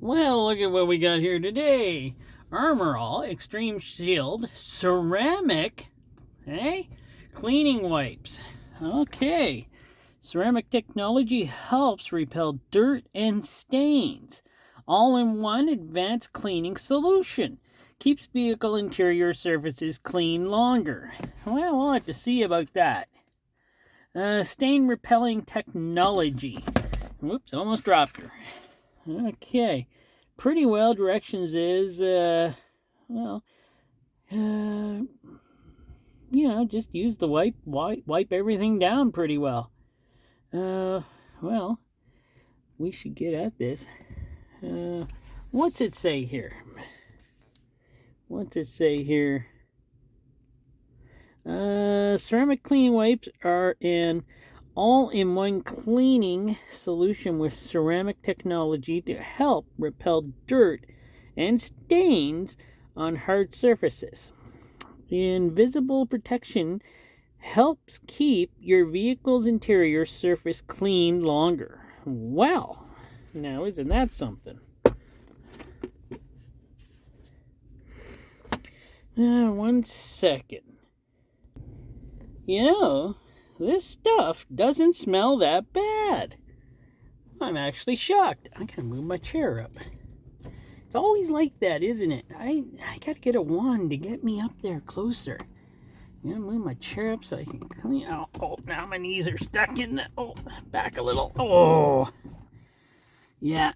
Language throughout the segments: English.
Well, look at what we got here today. ARMORALL Extreme Shield Ceramic, cleaning wipes. Okay. Ceramic technology helps repel dirt and stains. All-in-one advanced cleaning solution. Keeps vehicle interior surfaces clean longer. Well, we'll have to see about that. Stain repelling technology. Whoops, almost dropped her. Okay. Pretty well, directions is, just use the wipe everything down pretty well. Well, we should get at this. What's it say here? Ceramic cleaning wipes are an all-in-one cleaning solution with ceramic technology to help repel dirt and stains on hard surfaces. The invisible protection helps keep your vehicle's interior surface clean longer. Well, now isn't that something? One second. This stuff doesn't smell that bad. I'm actually shocked. I gotta move my chair up. It's always like that, isn't it? I gotta get a wand to get me up there closer. I'm gonna move my chair up so I can clean out. Oh, now my knees are stuck in the. Oh, back a little. Oh, yeah.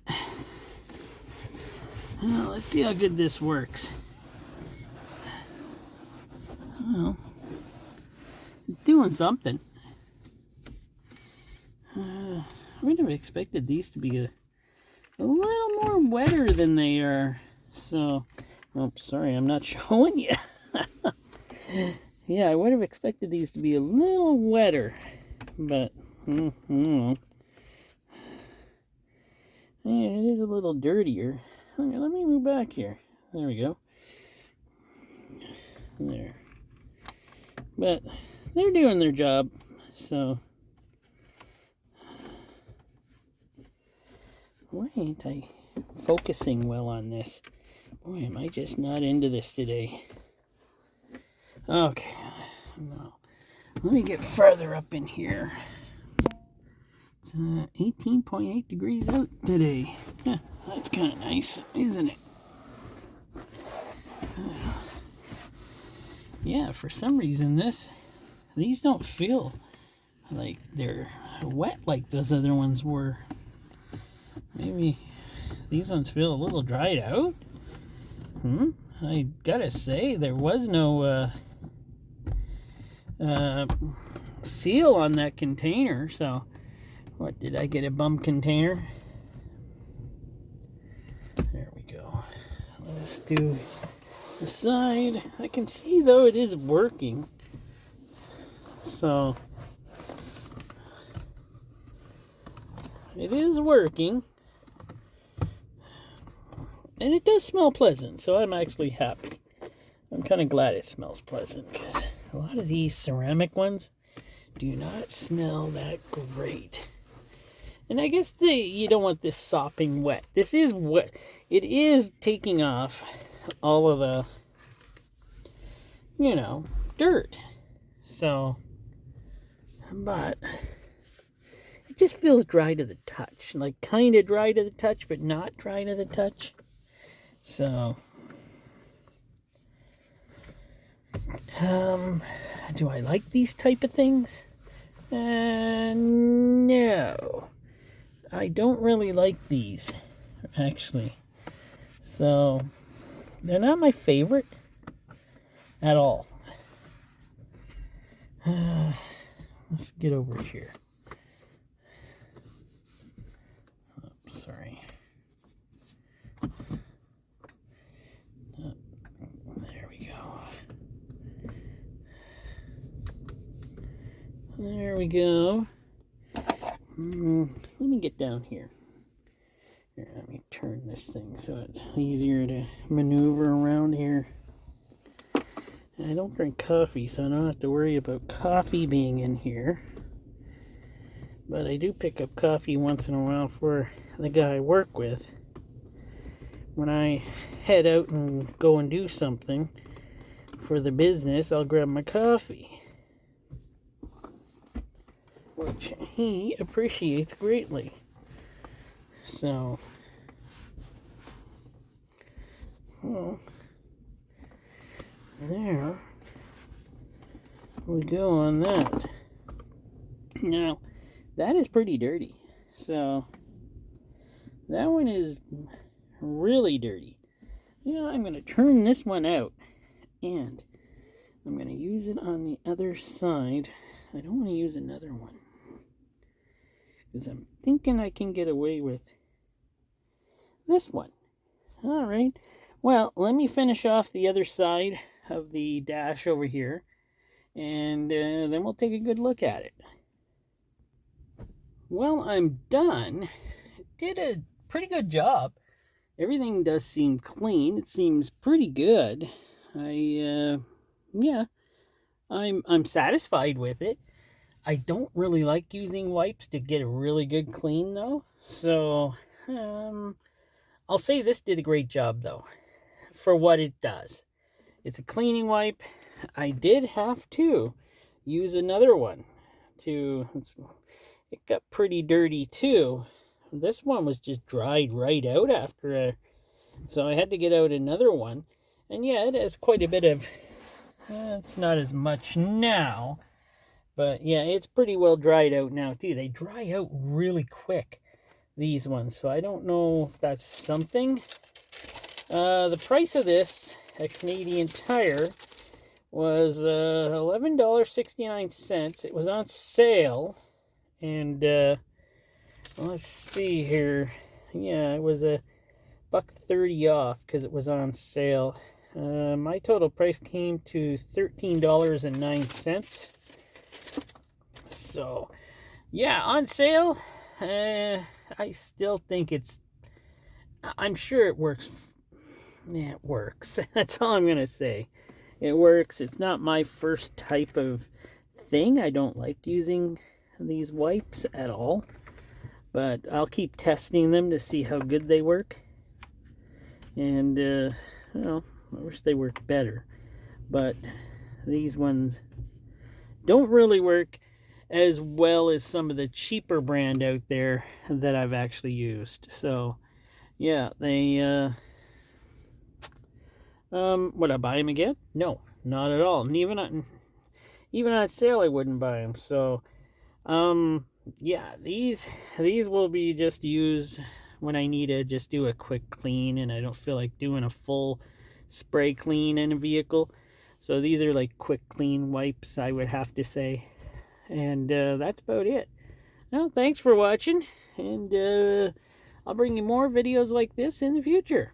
Well, let's see how good this works. Well, doing something. I would have expected these to be a little more wetter than they are. So, oh, sorry, I'm not showing you. Yeah, I would have expected these to be a little wetter, but yeah, it is a little dirtier. Okay, let me move back here. There we go. There. But they're doing their job, so why ain't I focusing well on this? Boy, am I just not into this today. Okay, no. Let me get further up in here. It's 18.8 degrees out today. Yeah, that's kind of nice, isn't it? Yeah, for some reason these don't feel like they're wet like those other ones were. Maybe these ones feel a little dried out. I gotta say, there was no seal on that container, so what, did I get a bum container? There we go. Let's do the side. I can see though it is working, so it is working, and it does smell pleasant, so I'm actually happy. I'm kind of glad it smells pleasant, because a lot of these ceramic ones do not smell that great. And I guess you don't want this sopping wet. This is wet. It is taking off all of the, dirt. So, but it just feels dry to the touch. Like kind of dry to the touch, but not dry to the touch. So, do I like these type of things? No. I don't really like these, actually. So, they're not my favorite at all. Let's get over here. Oh, sorry. There we go. There we go. Let me get down here. Here, let me turn this thing so it's easier to maneuver around here. I don't drink coffee, so I don't have to worry about coffee being in here. But I do pick up coffee once in a while for the guy I work with. when I head out and go and do something for the business, I'll grab my coffee, which he appreciates greatly. So, well, there we go on that. Now, that is pretty dirty. So, that one is really dirty. You know, I'm going to turn this one out, and I'm going to use it on the other side. I don't want to use another one, because I'm thinking I can get away with this one. All right. Well, let me finish off the other side of the dash over here, and then we'll take a good look at it. Well, I'm done. Did a pretty good job. Everything does seem clean. It seems pretty good. I'm satisfied with it. I don't really like using wipes to get a really good clean though. So, I'll say this did a great job though, for what it does. It's a cleaning wipe. I did have to use another one it got pretty dirty too. This one was just dried right out after so I had to get out another one. And yeah, it has quite a bit of, it's not as much now, but yeah, it's pretty well dried out now too. They dry out really quick, these ones, so I don't know if that's something. The price of this at Canadian Tire was $11.69. It was on sale, and let's see here. Yeah, it was $1.30 off because it was on sale. My total price came to $13.09. So, yeah, on sale. I still think I'm sure it works. Yeah, it works. That's all I'm going to say. It works. It's not my first type of thing. I don't like using these wipes at all. But I'll keep testing them to see how good they work. And, well, I wish they worked better. But these ones don't really work as well as some of the cheaper brand out there that I've actually used. So, yeah, they, would I buy them again? No, not at all. And even on sale, I wouldn't buy them. So, yeah, these will be just used when I need to just do a quick clean and I don't feel like doing a full spray clean in a vehicle. So these are like quick clean wipes, I would have to say. And that's about it. Well, thanks for watching, and I'll bring you more videos like this in the future.